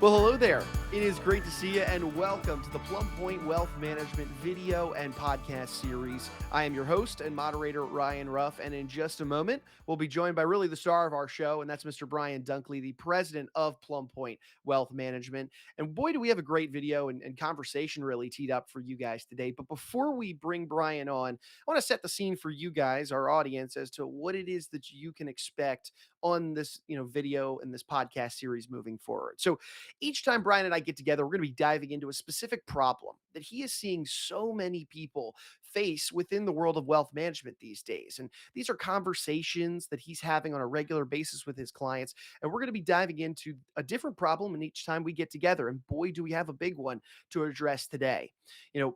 Well, hello there. It is great to see you, and welcome to the Pointe Wealth Management video and podcast series. I am your host and moderator, Ryan Ruff, and in just a moment, we'll be joined by really the star of our show, and that's Mr. Brian Dunckley, the president of Pointe Wealth Management. And boy, do we have a great video and conversation really teed up for you guys today. But before we bring Brian on, I want to set the scene for you guys, our audience, as to what it is that you can expect on this, video and this podcast series moving forward. So each time Brian and I get together, we're going to be diving into a specific problem that he is seeing so many people face within the world of wealth management these days. And these are conversations that he's having on a regular basis with his clients. And we're going to be diving into a different problem. And each time we get together, and boy, do we have a big one to address today.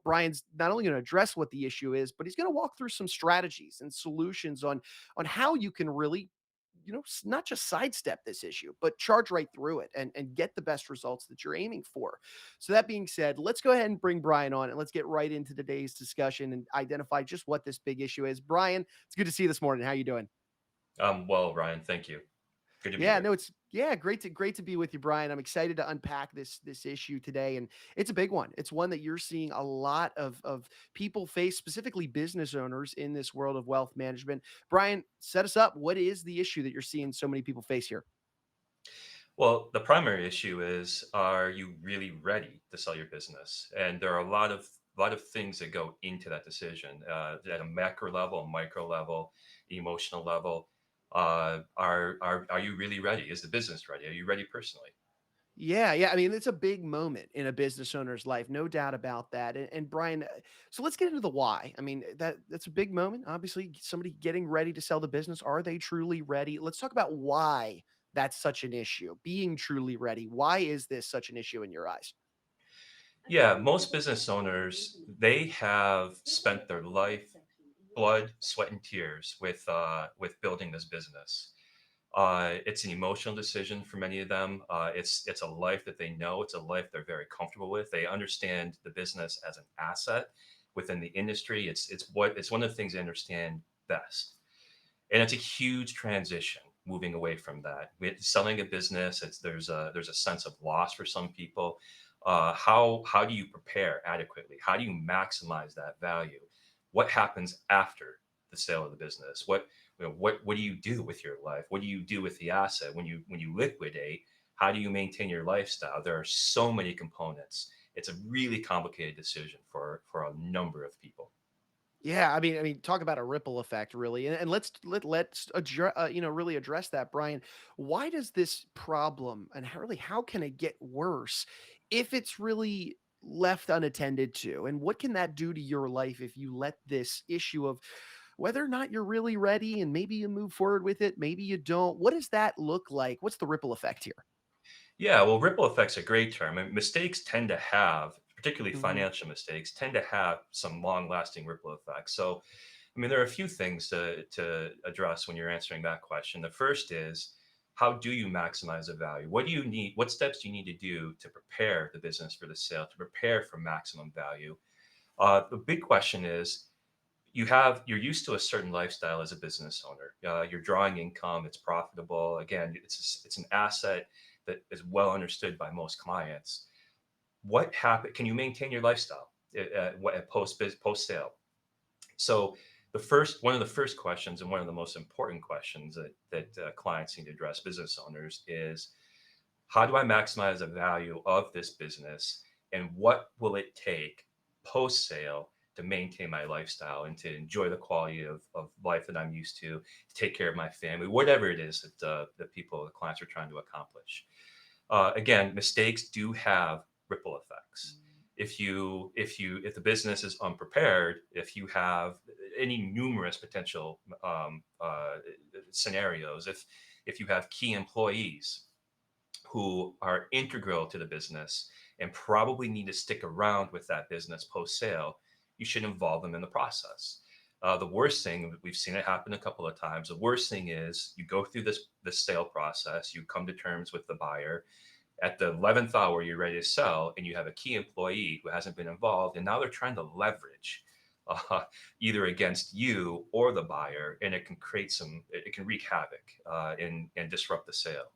Brian's not only going to address what the issue is, but he's going to walk through some strategies and solutions on how you can really not just sidestep this issue, but charge right through it and get the best results that you're aiming for. So that being said, let's go ahead and bring Brian on and let's get right into today's discussion and identify just what this big issue is. Brian, it's good to see you this morning. How you doing? Well, Ryan, thank you. Good to be Yeah, here. no, it's great to be with you, Brian. I'm excited to unpack this issue today, and it's a big one. It's one that you're seeing a lot of people face, specifically business owners in this world of wealth management. Brian, set us up. What is the issue that you're seeing so many people face here? Well, the primary issue is, are you really ready to sell your business? And there are a lot of things that go into that decision at a macro level, a micro level, emotional level. Are you really ready? Is the business ready? Are you ready personally? Yeah, yeah. I mean, it's a big moment in a business owner's life, no doubt about that. And Brian, so let's get into the why. I mean, that's a big moment. Obviously, somebody getting ready to sell the business. Are they truly ready? Let's talk about why that's such an issue. Being truly ready. Why is this such an issue in your eyes? Yeah, most business owners, they have spent their life, blood, sweat, and tears with building this business. It's an emotional decision for many of them. It's a life that they know. It's a life they're very comfortable with. They understand the business as an asset within the industry. It's one of the things they understand best, and it's a huge transition moving away from that. Selling a business, there's a sense of loss for some people. How do you prepare adequately? How do you maximize that value? What happens after the sale of the business? What do you do with your life? What do you do with the asset when you liquidate? How do you maintain your lifestyle? There are so many components. It's a really complicated decision for a number of people. Yeah, I mean, talk about a ripple effect, really, and let's really address that, Brian. Why does this problem, and how can it get worse if it's really left unattended to? And what can that do to your life if you let this issue of whether or not you're really ready, and maybe you move forward with it, maybe you don't? What does that look like? What's the ripple effect here? Yeah, well, ripple effect's a great term. And mistakes tend to have, particularly Mhm. financial mistakes, tend to have some long-lasting ripple effects. So, I mean, there are a few things to address when you're answering that question. The first is, how do you maximize the value? What do you need? What steps do you need to do to prepare the business for the sale, to prepare for maximum value? The big question is, you're used to a certain lifestyle as a business owner. You're drawing income, it's profitable. Again, it's an asset that is well understood by most clients. What happened? Can you maintain your lifestyle at post sale? So one of the first questions, and one of the most important questions that clients need to address, business owners, is, how do I maximize the value of this business, and what will it take post sale to maintain my lifestyle and to enjoy the quality of life that I'm used to take care of my family, whatever it is that the clients are trying to accomplish. Again, mistakes do have ripple effects. If the business is unprepared, if you have any numerous potential scenarios, if you have key employees who are integral to the business and probably need to stick around with that business post sale, you should involve them in the process. The worst thing, we've seen it happen a couple of times. The worst thing is, you go through this sale process, you come to terms with the buyer. At the 11th hour, you're ready to sell, and you have a key employee who hasn't been involved, and now they're trying to leverage uh, either against you or the buyer, and it can wreak havoc and disrupt the sale.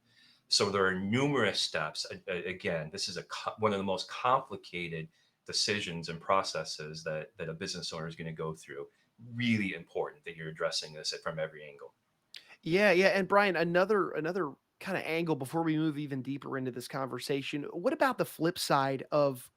So there are numerous steps. Again, this is one of the most complicated decisions and processes that a business owner is going to go through. Really important that you're addressing this from every angle. Yeah, yeah. And Brian, another kind of angle before we move even deeper into this conversation. What about the flip side of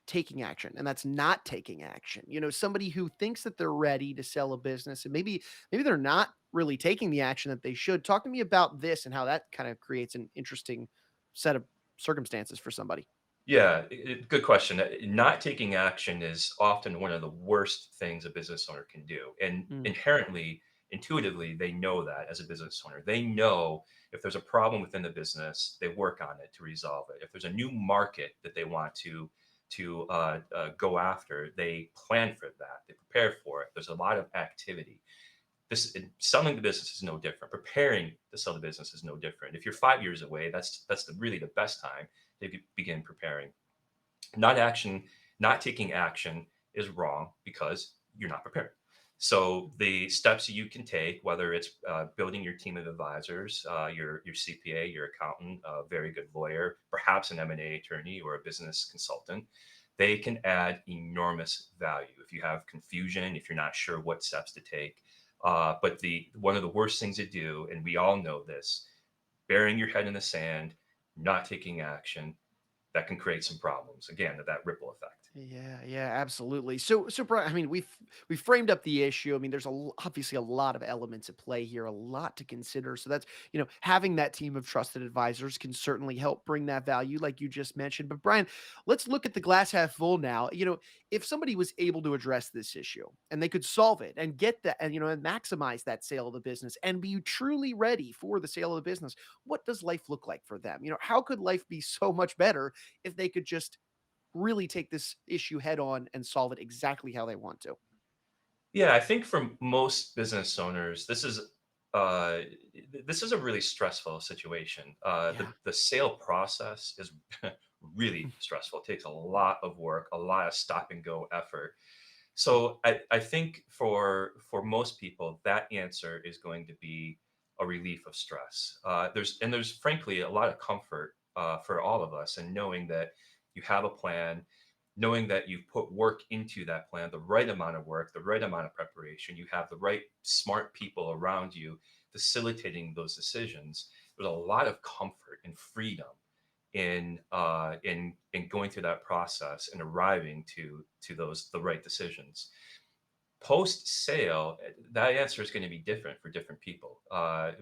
taking action? And that's not taking action. Somebody who thinks that they're ready to sell a business and maybe they're not really taking the action that they should. Talk to me about this and how that kind of creates an interesting set of circumstances for somebody. Yeah, good question. Not taking action is often one of the worst things a business owner can do. And Mm. inherently, intuitively, they know that as a business owner. They know if there's a problem within the business, they work on it to resolve it. If there's a new market that they want to go after, they plan for that. They prepare for it. There's a lot of activity. Selling the business is no different. Preparing to sell the business is no different. If you're 5 years away, that's really the best time to begin preparing. Not action, not taking action is wrong because you're not prepared. So the steps you can take, whether it's building your team of advisors, your CPA, your accountant, a very good lawyer, perhaps an M&A attorney or a business consultant, they can add enormous value. If you have confusion, if you're not sure what steps to take, but the one of the worst things to do, and we all know this, burying your head in the sand, not taking action, that can create some problems. Again, that ripple effect. Yeah, yeah, absolutely. So, Brian, I mean, we've framed up the issue. I mean, there's obviously a lot of elements at play here, a lot to consider. So that's having that team of trusted advisors can certainly help bring that value, like you just mentioned. But Brian, let's look at the glass half full now. If somebody was able to address this issue and they could solve it and get that, and and maximize that sale of the business and be truly ready for the sale of the business, what does life look like for them? How could life be so much better if they could just really take this issue head on and solve it exactly how they want to. Yeah, I think for most business owners, uh, this is a really stressful situation. Yeah. The sale process is really stressful. It takes a lot of work, a lot of stop and go effort. Mm. So I think for most people, that answer is going to be a relief of stress. There's frankly a lot of comfort for all of us in knowing that you have a plan, knowing that you've put work into that plan, the right amount of work, the right amount of preparation, you have the right smart people around you facilitating those decisions. There's a lot of comfort and freedom in going through that process and arriving to those the right decisions. Post sale, that answer is going to be different for different people.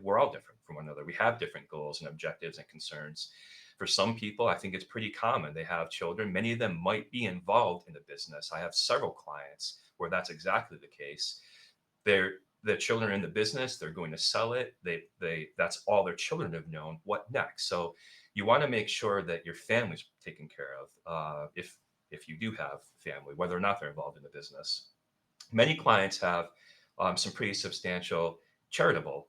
We're all different from one another. We have different goals and objectives and concerns. For some people, I think it's pretty common. They have children. Many of them might be involved in the business. I have several clients where that's exactly the case. They're the children are in the business. They're going to sell it. They that's all their children have known. What next? So you want to make sure that your family's taken care of. If you do have family, whether or not they're involved in the business, many clients have some pretty substantial charitable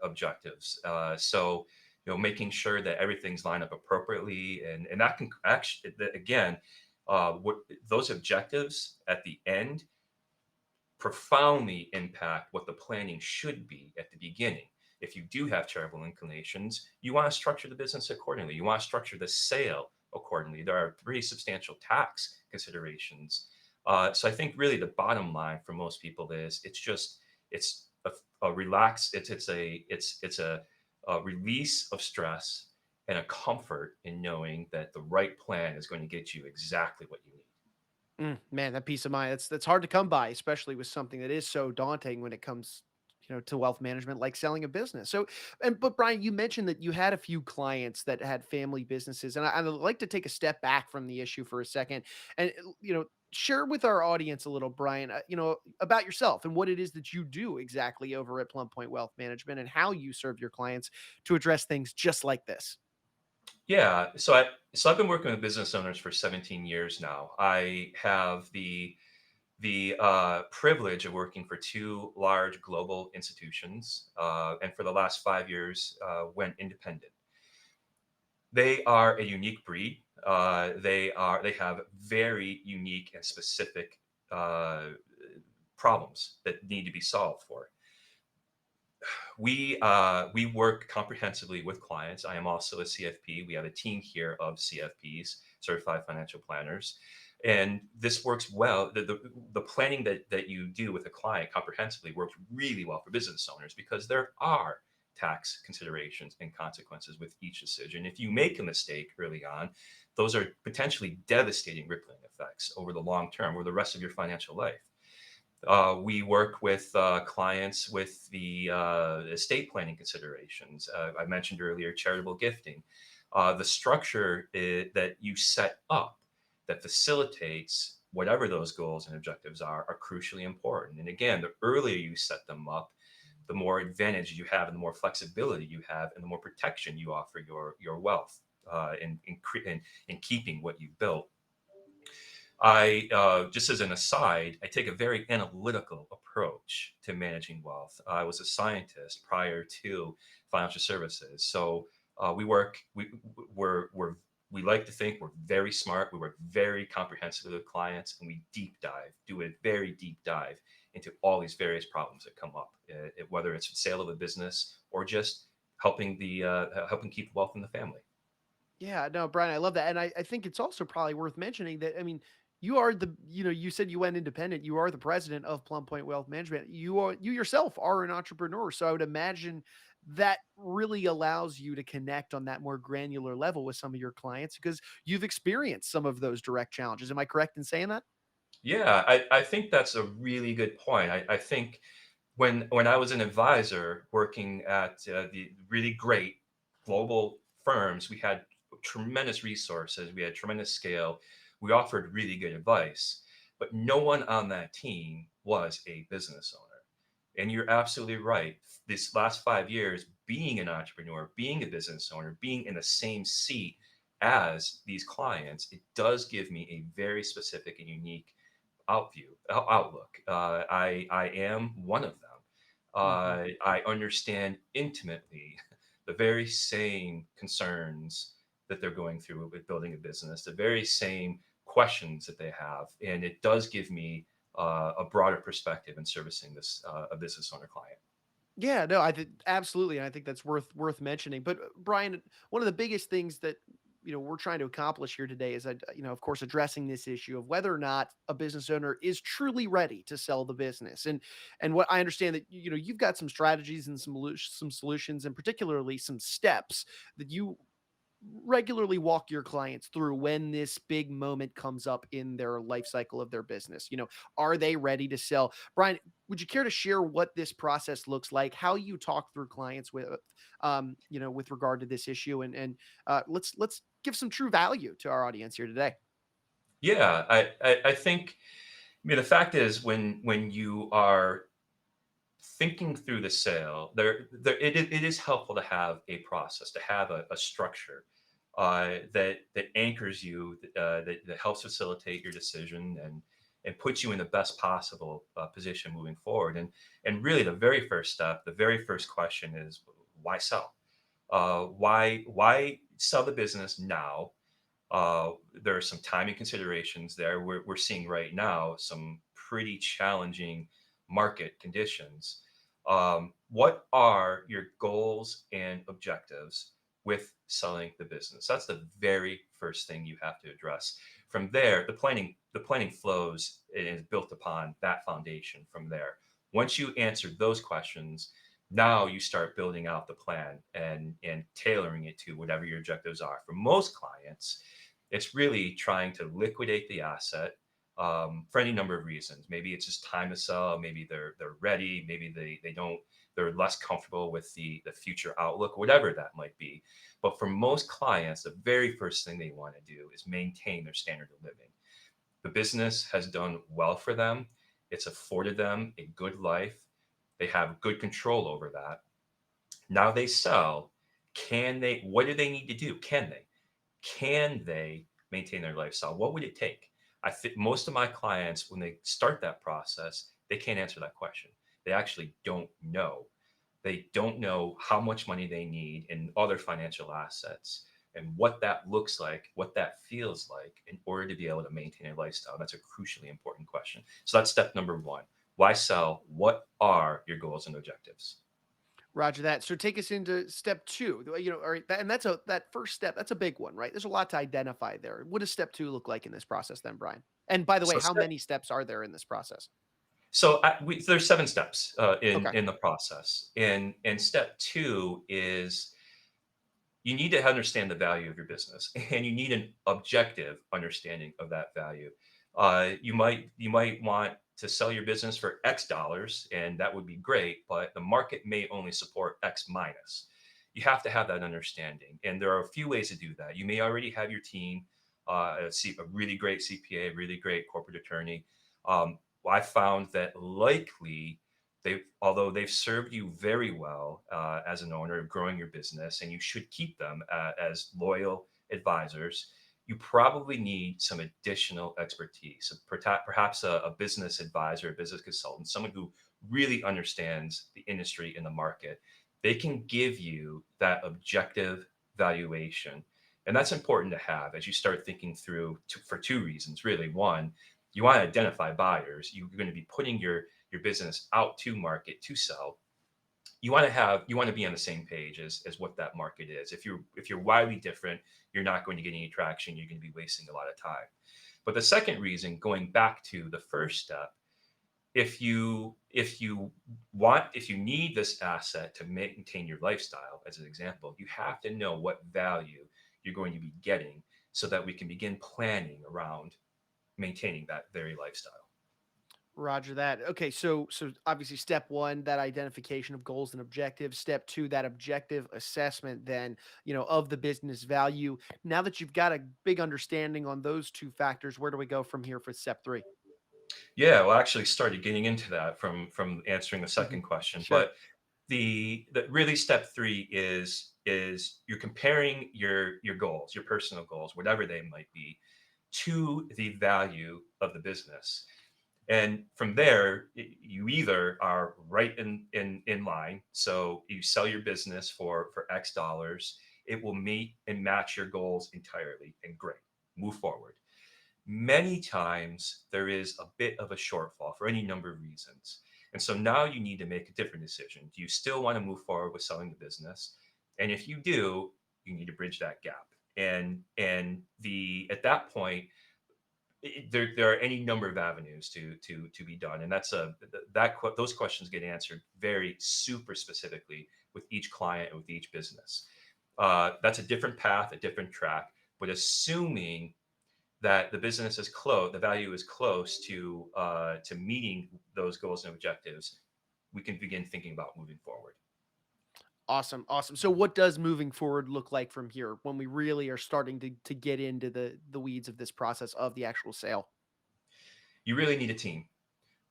objectives. So, making sure that everything's lined up appropriately, and that can actually, again, what those objectives at the end profoundly impact what the planning should be at the beginning. If you do have charitable inclinations, you want to structure the business accordingly. You want to structure the sale accordingly. There are pretty substantial tax considerations. So I think really the bottom line for most people is it's a relax. It's a release of stress and a comfort in knowing that the right plan is going to get you exactly what you need. Man, that peace of mind, that's hard to come by, especially with something that is so daunting when it comes, to wealth management, like selling a business. But Brian, you mentioned that you had a few clients that had family businesses, and I'd like to take a step back from the issue for a second, and share with our audience a little, Brian, about yourself and what it is that you do exactly over at Plum Point Wealth Management, and how you serve your clients to address things just like this. Yeah, so I've been working with business owners for 17 years now. I have the privilege of working for two large global institutions, and for the last 5 years, went independent. They are a unique breed. They have very unique and specific uh, problems that need to be solved for. we work comprehensively with clients. I am also a CFP. We have a team here of CFPs, certified financial planners, and this works well. The planning that you do with a client comprehensively works really well for business owners because there are tax considerations and consequences with each decision. If you make a mistake early on, those are potentially devastating rippling effects over the long term or the rest of your financial life. We work with clients with the estate planning considerations. I mentioned earlier charitable gifting. The structure that you set up that facilitates whatever those goals and objectives are crucially important. And again, the earlier you set them up, the more advantage you have and the more flexibility you have and the more protection you offer your wealth in keeping what you built. Just as an aside, I take a very analytical approach to managing wealth. I was a scientist prior to financial services, so we work. We like to think we're very smart. We work very comprehensively with clients, and we deep dive, do a very deep dive into all these various problems that come up, whether it's the sale of a business or just helping keep wealth in the family. Yeah, no, Brian, I love that. And I think it's also probably worth mentioning that, I mean, you are you said you went independent. You are the president of Plum Point Wealth Management. You yourself are an entrepreneur. So I would imagine that really allows you to connect on that more granular level with some of your clients because you've experienced some of those direct challenges. Am I correct in saying that? Yeah, I think that's a really good point. I think when I was an advisor working at the really great global firms, we had tremendous resources, we had tremendous scale, we offered really good advice, but no one on that team was a business owner. And you're absolutely right. This last 5 years, being an entrepreneur, being a business owner, being in the same seat as these clients, it does give me a very specific and unique outlook. I am one of them. Mhm. I understand intimately the very same concerns that they're going through with building a business, the very same questions that they have, and it does give me a broader perspective in servicing this a business owner client. Yeah, no, I think absolutely, and I think that's worth mentioning. But Brian, one of the biggest things that we're trying to accomplish here today is, of course, addressing this issue of whether or not a business owner is truly ready to sell the business. And what I understand that you've got some strategies and some solutions, and particularly some steps that you regularly walk your clients through when this big moment comes up in their life cycle of their business. Are they ready to sell? Brian, would you care to share what this process looks like, how you talk through clients with regard to this issue, and let's give some true value to our audience here today. Yeah, I think. I mean, the fact is, when you are thinking through the sale, it is helpful to have a process, to have a structure that anchors you, that helps facilitate your decision and puts you in the best possible position moving forward. And really, the very first step, the very first question is why sell? Why sell the business now? There are some timing considerations there. We're seeing right now some pretty challenging market conditions. What are your goals and objectives with selling the business? That's the very first thing you have to address. From there, the planning flows and is built upon that foundation. From there, once you answer those questions, now you start building out the plan and tailoring it to whatever your objectives are. For most clients, it's really trying to liquidate the asset for any number of reasons. Maybe it's just time to sell. Maybe they're ready. Maybe they don't. They're less comfortable with the future outlook, whatever that might be. But for most clients, the very first thing they want to do is maintain their standard of living. The business has done well for them. It's afforded them a good life. They have good control over that. Now they sell. Can they? What do they need to do? Can they maintain their lifestyle? What would it take? I think most of my clients, when they start that process, they can't answer that question. They actually don't know. They don't know how much money they need in other financial assets and what that looks like, what that feels like in order to be able to maintain a lifestyle. That's a crucially important question. So that's step number one. Why sell? What are your goals and objectives? Roger that. So take us into step two. All right, and that first step. That's a big one, right? There's a lot to identify there. What does step two look like in this process, then, Brian? And by the way, So how many steps are there in this process? there's 7 steps Okay. in the process, and step two is you need to understand the value of your business, and you need an objective understanding of that value. You might want to sell your business for X dollars, and that would be great, but the market may only support X minus. You have to have that understanding, and there are a few ways to do that. You may already have your team, a really great CPA, a really great corporate attorney. I found that likely although they've served you very well as an owner of growing your business, and you should keep them as loyal advisors, you probably need some additional expertise. So perhaps a business advisor, a business consultant, someone who really understands the industry and the market. They can give you that objective valuation. And that's important to have as you start thinking through for two reasons, really. One, you want to identify buyers. You're going to be putting your business out to market to sell. You want to be on the same page as what that market is. If you're widely different, you're not going to get any traction. You're going to be wasting a lot of time. But the second reason, going back to the first step, if you need this asset to maintain your lifestyle, as an example, you have to know what value you're going to be getting so that we can begin planning around maintaining that very lifestyle. Roger that. Okay, so obviously step one, that identification of goals and objectives. Step two, that objective assessment then, of the business value. Now that you've got a big understanding on those two factors, where do we go from here for step three? Yeah, well, I actually started getting into that from answering the Mhm. second question. Sure. But the really step three is you're comparing your goals, your personal goals, whatever they might be, to the value of the business. And from there, you either are right in line, so you sell your business for X dollars, it will meet and match your goals entirely, and great, move forward. Many times there is a bit of a shortfall for any number of reasons. And so now you need to make a different decision. Do you still want to move forward with selling the business? And if you do, you need to bridge that gap. And at that point, there are any number of avenues to be done, and those questions get answered very super specifically with each client and with each business. That's a different path, a different track, but assuming that the business is close, the value is close to meeting those goals and objectives, we can begin thinking about moving forward. Awesome, awesome. So what does moving forward look like from here when we really are starting to get into the weeds of this process of the actual sale? You really need a team.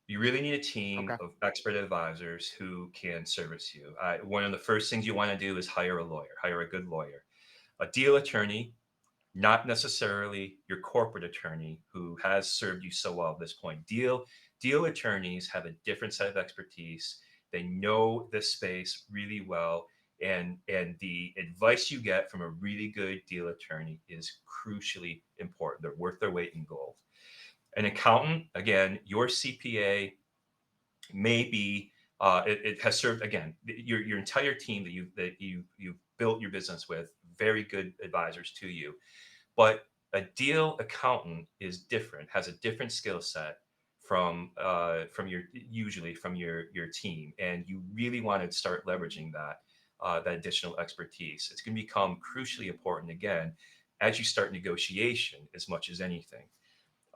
You really need a team Okay. of expert advisors who can service you. One of the first things you want to do is hire a lawyer, hire a good lawyer, a deal attorney, not necessarily your corporate attorney who has served you so well at this point. Deal attorneys have a different set of expertise. They know this space really well, and the advice you get from a really good deal attorney is crucially important. They're worth their weight in gold. An accountant, again, your CPA may be it has served again your entire team that you've built your business with, very good advisors to you. But a deal accountant is different, has a different skill set from your usually from your team, and you really want to start leveraging that additional expertise. It's going to become crucially important again as you start negotiation as much as anything.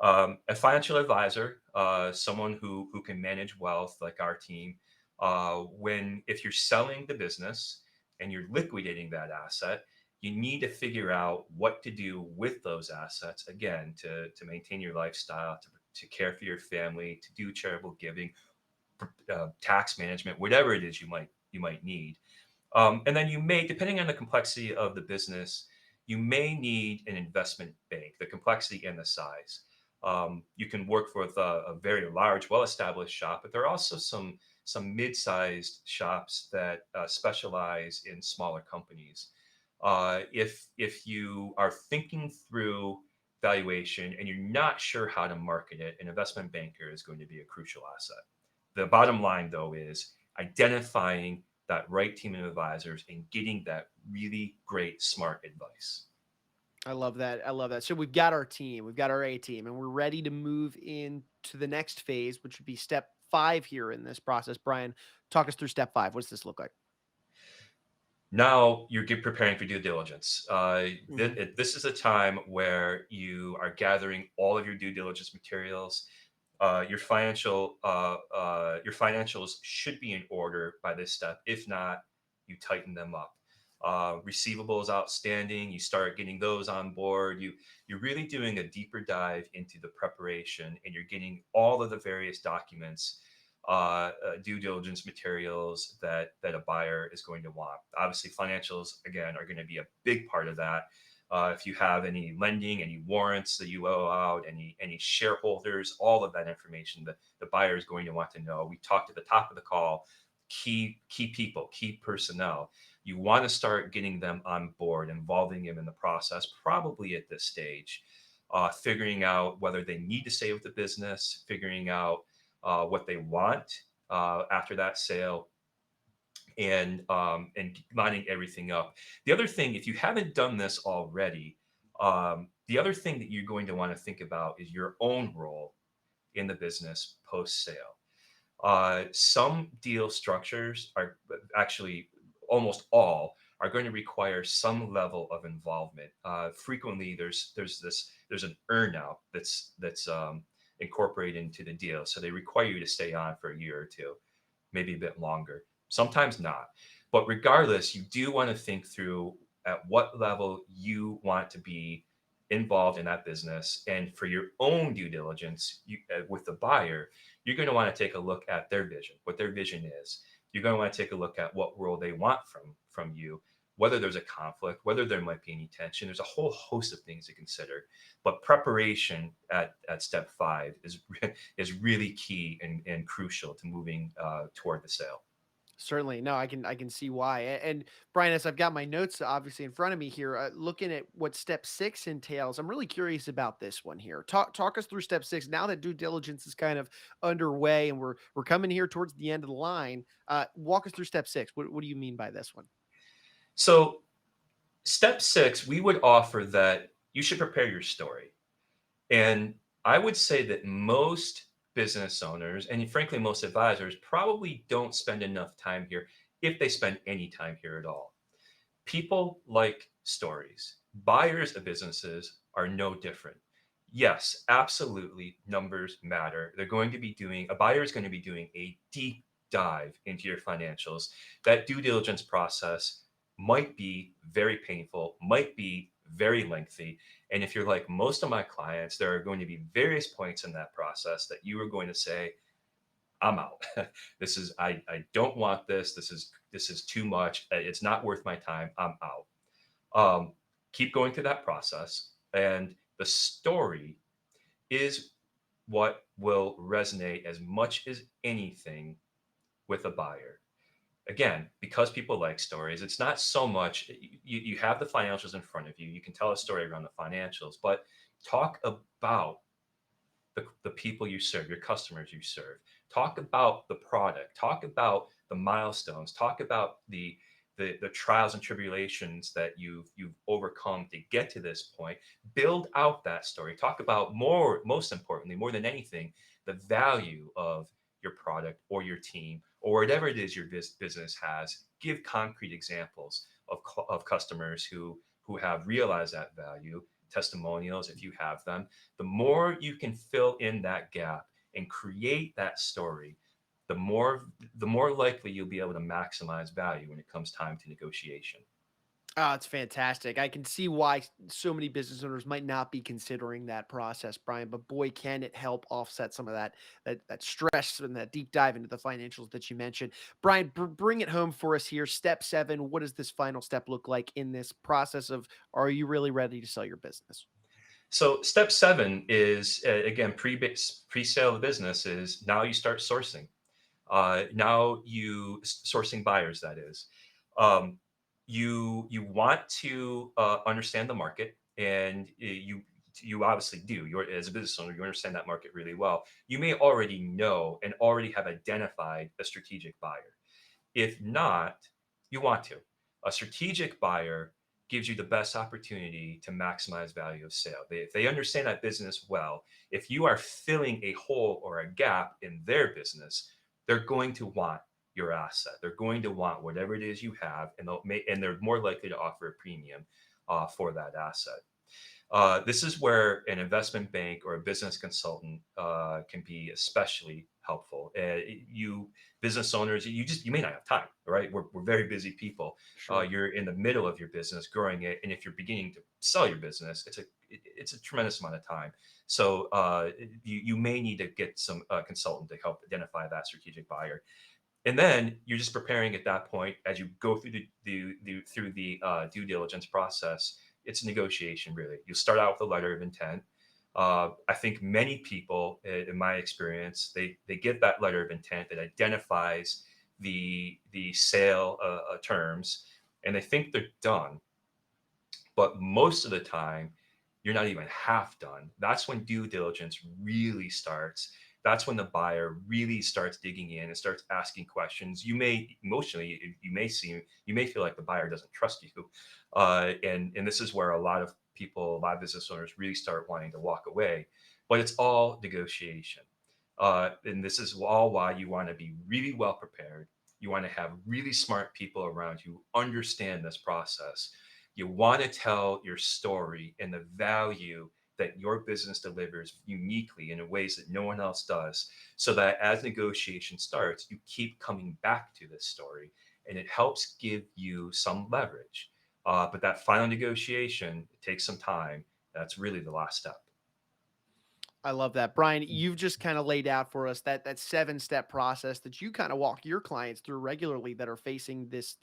A financial advisor, someone who can manage wealth like our team, when if you're selling the business and you're liquidating that asset, you need to figure out what to do with those assets again to maintain your lifestyle, to care for your family, to do charitable giving, tax management, whatever it is you might need. And then you may, depending on the complexity of the business, you may need an investment bank, the complexity and the size. You can work with a very large, well-established shop, but there are also some mid-sized shops that specialize in smaller companies. If you are thinking through valuation and you're not sure how to market it, an investment banker is going to be a crucial asset. The bottom line, though, is identifying that right team of advisors and getting that really great, smart advice. I love that. I love that. So we've got our team, we've got our A team, and we're ready to move into the next phase, which would be step 5 here in this process. Brian, talk us through step 5. What does this look like? Now you're preparing for due diligence. Mhm. This is a time where you are gathering all of your due diligence materials. Your financials should be in order by this step. If not, you tighten them up. Receivables outstanding, you start getting those on board. You're really doing a deeper dive into the preparation, and you're getting all of the various documents, due diligence materials that a buyer is going to want. Obviously, financials again are going to be a big part of that. If you have any lending, any warrants that you owe out, any shareholders, all of that information that the buyer is going to want to know. We talked at the top of the call, key people, key personnel. You want to start getting them on board, involving them in the process, probably at this stage, figuring out whether they need to stay with the business, figuring out what they want after that sale, and lining everything up. The other thing, if you haven't done this already, the other thing that you're going to want to think about is your own role in the business post sale. Some deal structures are actually almost all are going to require some level of involvement. Frequently, there's an earnout that's incorporated into the deal, so they require you to stay on for a year or two, maybe a bit longer. Sometimes not, but regardless, you do want to think through at what level you want to be involved in that business, and for your own due diligence with the buyer, you're going to want to take a look at their vision, what their vision is. You're going to want to take a look at what role they want from you, whether there's a conflict, whether there might be any tension. There's a whole host of things to consider. But preparation at step 5 is really key and crucial to moving toward the sale. Certainly. No, I can see why. And Brian, as I've got my notes obviously in front of me here, looking at what step 6 entails, I'm really curious about this one here. Talk us through step 6 now that due diligence is kind of underway and we're coming here towards the end of the line. Walk us through step 6. What do you mean by this one? So step 6, we would offer that you should prepare your story. And I would say that most business owners and frankly most advisors probably don't spend enough time here, if they spend any time here at all. People like stories. Buyers of businesses are no different. Yes, absolutely, numbers matter. A buyer is going to be doing a deep dive into your financials. That due diligence process might be very painful, might be very lengthy. And if you're like most of my clients, there are going to be various points in that process that you are going to say, I'm out. I don't want this. This is too much. It's not worth my time. I'm out. Um, Keep going through that process, and the story is what will resonate as much as anything with a buyer. Again, because people like stories, it's not so much you have the financials in front of you. You can tell a story around the financials, but talk about the people you serve, your customers you serve. Talk about the product. Talk about the milestones. Talk about the trials and tribulations that you've overcome to get to this point. Build out that story. Talk about most importantly, more than anything, the value of your product or your team or whatever it is your business has. Give concrete examples of customers who have realized that value, testimonials if you have them. The more you can fill in that gap and create that story, the more likely you'll be able to maximize value when it comes time to negotiation. Oh, it's fantastic. I can see why so many business owners might not be considering that process, Brian. But boy, can it help offset some of that stress and that deep dive into the financials that you mentioned. Brian, bring it home for us here. Step 7. What does this final step look like in this process of are you really ready to sell your business? So step 7 is again pre-sale of the business is now you start sourcing. Now you sourcing buyers, that is. Um, you want to understand the market, and you obviously do. You're as a business owner, you understand that market really well. You may already know and already have identified a strategic buyer. If not, you want to. A strategic buyer gives you the best opportunity to maximize value of sale. If they understand that business well, if you are filling a hole or a gap in their business, they're going to want your asset. They're going to want whatever it is you have, and they're more likely to offer a premium for that asset. This is where an investment bank or a business consultant can be especially helpful. You business owners, you may not have time, right? We're very busy people. Sure. You're in the middle of your business, growing it, and if you're beginning to sell your business, it's a tremendous amount of time. So you may need to get some consultant to help identify that strategic buyer, and then you're just preparing at that point as you go through the due diligence process. It's negotiation, really. You start out with a letter of intent. I think many people, in my experience, they get that letter of intent that identifies the sale terms, and they think they're done, but most of the time you're not even half done. That's when due diligence really starts. That's when the buyer really starts digging in and starts asking questions. You may emotionally, you may feel like the buyer doesn't trust you, and this is where a lot of people, a lot of business owners, really start wanting to walk away. But it's all negotiation, and this is all why you want to be really well prepared. You want to have really smart people around you who understand this process. You want to tell your story and the value that your business delivers uniquely in ways that no one else does, so that as negotiation starts, you keep coming back to this story, and it helps give you some leverage. But that final negotiation, it takes some time. That's really the last step. I love that. Brian, you've just kind of laid out for us that seven-step process that you kind of walk your clients through regularly that are facing this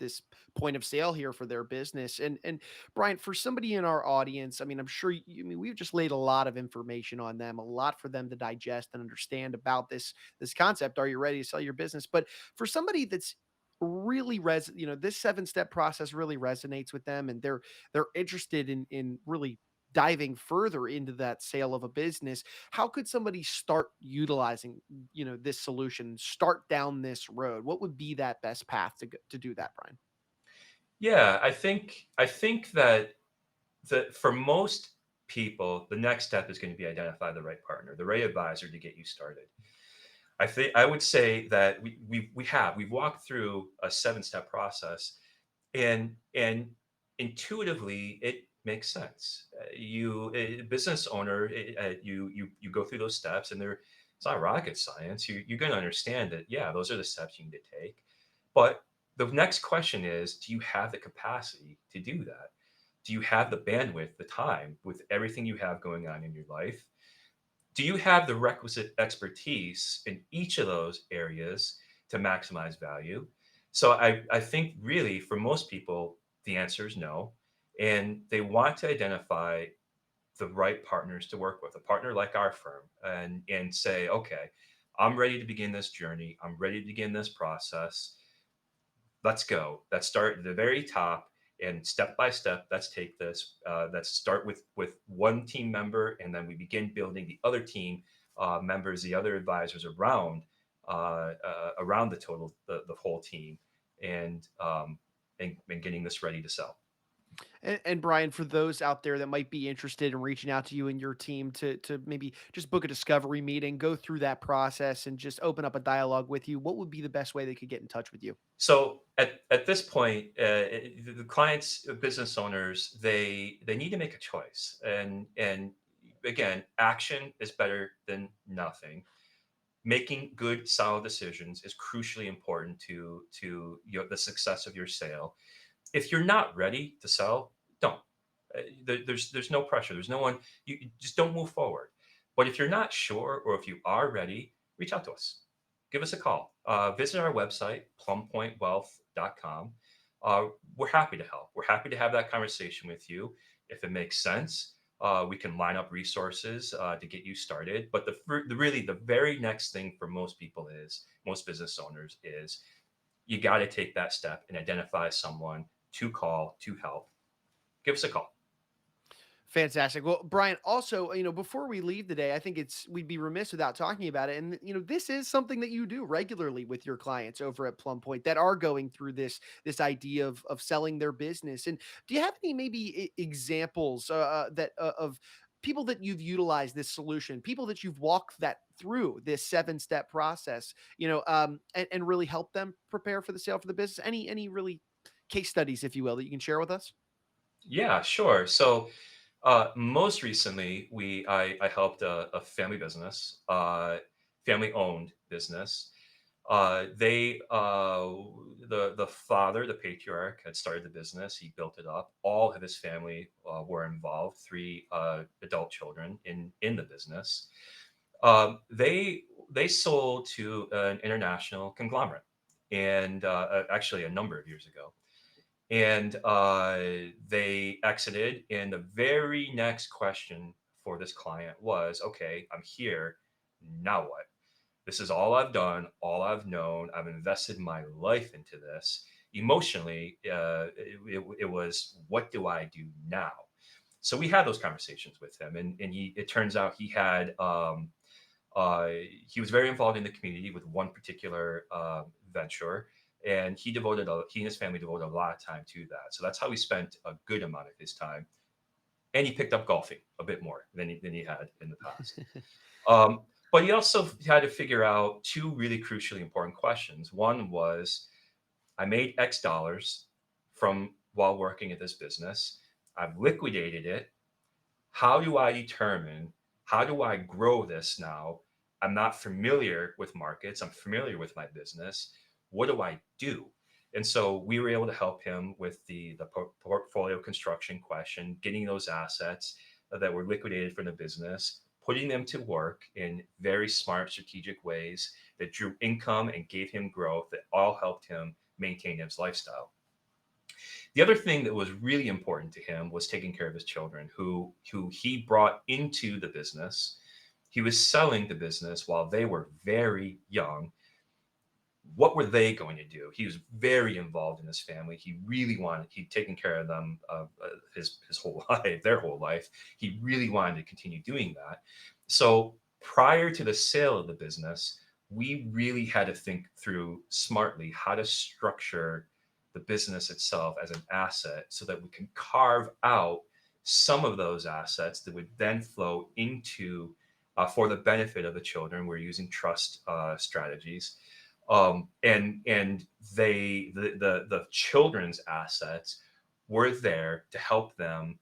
point of sale here for their business. And Brian, for somebody in our audience, I mean, I'm sure I mean we've just laid a lot of information on them, a lot for them to digest and understand about this concept. Are you ready to sell your business? But for somebody that's really this seven-step process really resonates with them, and they're interested in really diving further into that sale of a business. How could somebody start utilizing, this solution, start down this road? What would be that best path to do that, Brian? Yeah, I think that for most people, the next step is going to be identify the right partner, the right advisor to get you started. I would say that we've walked through a 7-step process, and intuitively it makes sense. You a business owner, you go through those steps, and it's not rocket science. You're going to understand that, yeah, those are the steps you need to take. But the next question is, do you have the capacity to do that? Do you have the bandwidth, the time, with everything you have going on in your life? Do you have the requisite expertise in each of those areas to maximize value? So I think really for most people, the answer is no. And they want to identify the right partners to work with, a partner like our firm, and say, okay, I'm ready to begin this journey. I'm ready to begin this process. Let's go. Let's start at the very top, and step by step, let's take this. Let's start with one team member, and then we begin building the other team members, the other advisors around the whole team, and and getting this ready to sell. And Brian, for those out there that might be interested in reaching out to you and your team to maybe just book a discovery meeting, go through that process, and just open up a dialogue with you, what would be the best way they could get in touch with you? So at this point, the clients, business owners, they need to make a choice, and again, action is better than nothing. Making good, solid decisions is crucially important to the success of your sale. If you're not ready to sell, don't. There's no pressure. There's no one. You just don't move forward. But if you're not sure, or if you are ready, reach out to us. Give us a call. Visit our website, plumpointwealth.com. We're happy to help. We're happy to have that conversation with you. If it makes sense, we can line up resources to get you started. But really the very next thing for most people is, most business owners is, you got to take that step and identify someone to call to help. Give us a call. Fantastic. Well, Brian, also, before we leave today, I think we'd be remiss without talking about it. And this is something that you do regularly with your clients over at Plum Point that are going through this idea of selling their business. And do you have any maybe examples that of people that you've utilized this solution, people that you've walked that through this 7-step process, and really help them prepare for the sale for the business? Any really case studies, if you will, that you can share with us? Yeah, sure. So most recently, I helped a family business, family owned business. They the father, the patriarch, had started the business. He built it up. All of his family were involved. Three adult children in the business. They sold to an international conglomerate, and actually a number of years ago, and they exited. And the very next question for this client was, okay, I'm here, now what? This is all I've done, all I've known. I've invested my life into this. Emotionally, it was, what do I do now? So we had those conversations with him, and it turns out uh, he was very involved in the community with one particular venture, and he and his family devoted a lot of time to that. So that's how he spent a good amount of his time, and he picked up golfing a bit more than he had in the past. Um, but he also had to figure out two really crucially important questions. One was, I made X dollars from while working at this business. I've liquidated it. How do I determine, how do I grow this now? I'm not familiar with markets. I'm familiar with my business. What do I do? And so we were able to help him with the portfolio construction question, getting those assets that were liquidated from the business, putting them to work in very smart, strategic ways that drew income and gave him growth, that all helped him maintain his lifestyle. The other thing that was really important to him was taking care of his children, who he brought into the business. He was selling the business while they were very young. What were they going to do? He was very involved in his family. He really wanted, he'd taken care of them his whole life, their whole life. He really wanted to continue doing that. So prior to the sale of the business, we really had to think through smartly how to structure the business itself as an asset so that we can carve out some of those assets that would then flow into for the benefit of the children. We're using trust strategies, and the children's assets were there to help them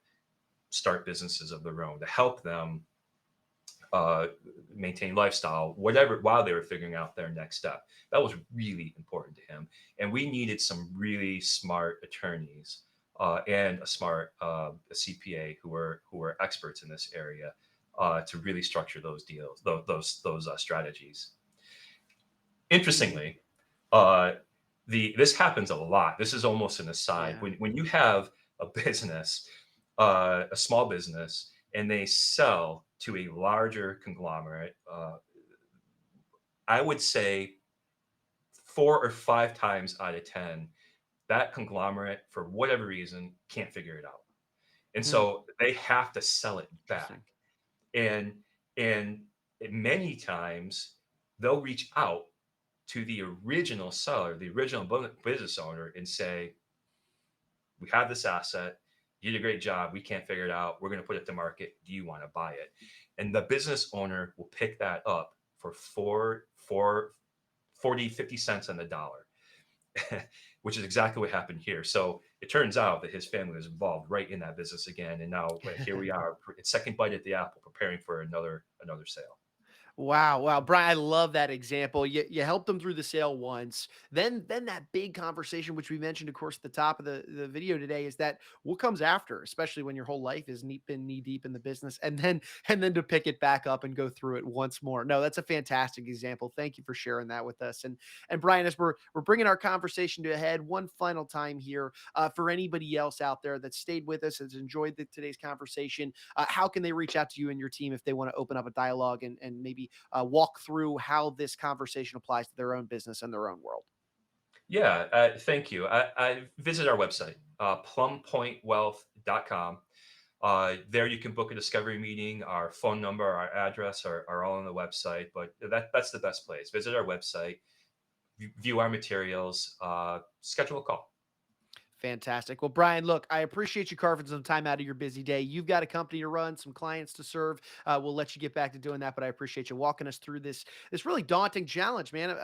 start businesses of their own, to help them uh, maintain lifestyle, whatever, while they were figuring out their next step. That was really important to him, and we needed some really smart attorneys and a smart CPA who were experts in this area to really structure those deals, those strategies. Interestingly, uh, the this happens a lot. This is almost an aside. Yeah. When you have a business, a small business, and they sell to a larger conglomerate, I would say 4 or 5 times out of 10, that conglomerate, for whatever reason, can't figure it out. And Hmm. so they have to sell it back. Interesting. And and many times they'll reach out to the original seller, the original business owner, and say, we have this asset. You did a great job. We can't figure it out. We're going to put it to market. Do you want to buy it? And the business owner will pick that up for 40, 50 cents on the dollar, which is exactly what happened here. So it turns out that his family was involved right in that business again. And now here we are, it's second bite at the apple, preparing for another sale. Wow, wow, Brian, I love that example. You helped them through the sale once, then that big conversation, which we mentioned, of course, at the top of the video today, is that what comes after, especially when your whole life is been knee deep in the business, and then to pick it back up and go through it once more. No, that's a fantastic example. Thank you for sharing that with us. And Brian, as we're bringing our conversation to a head, one final time here, for anybody else out there that stayed with us, has enjoyed today's conversation, how can they reach out to you and your team if they want to open up a dialogue and maybe walk through how this conversation applies to their own business and their own world? Yeah, thank you. I visit our website, plumpointwealth.com. There you can book a discovery meeting. Our phone number, our address are all on the website, but that's the best place. Visit our website, view our materials, schedule a call. Fantastic. Well, Brian, look, I appreciate you carving some time out of your busy day. You've got a company to run, some clients to serve. We'll let you get back to doing that, but I appreciate you walking us through this really daunting challenge, man.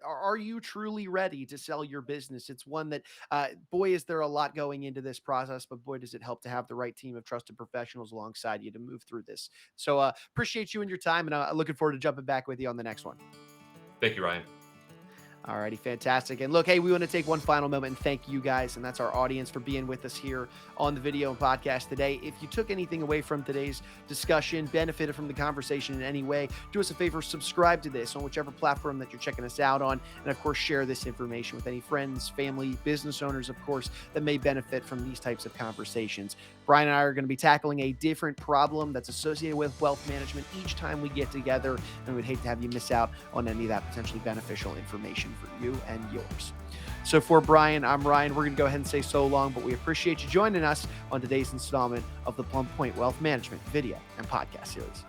Are you truly ready to sell your business? It's one that, boy, is there a lot going into this process, but boy, does it help to have the right team of trusted professionals alongside you to move through this. So, appreciate you and your time, and looking forward to jumping back with you on the next one. Thank you, Ryan. Alrighty, fantastic. And look, hey, we want to take one final moment and thank you guys, and that's our audience, for being with us here on the video and podcast today. If you took anything away from today's discussion, benefited from the conversation in any way, do us a favor, subscribe to this on whichever platform that you're checking us out on, and of course, share this information with any friends, family, business owners, of course, that may benefit from these types of conversations. Brian and I are going to be tackling a different problem that's associated with wealth management each time we get together, and we'd hate to have you miss out on any of that potentially beneficial information for you and yours. So for Brian, I'm Ryan. We're going to go ahead and say so long, but we appreciate you joining us on today's installment of the Plum Point Wealth Management video and podcast series.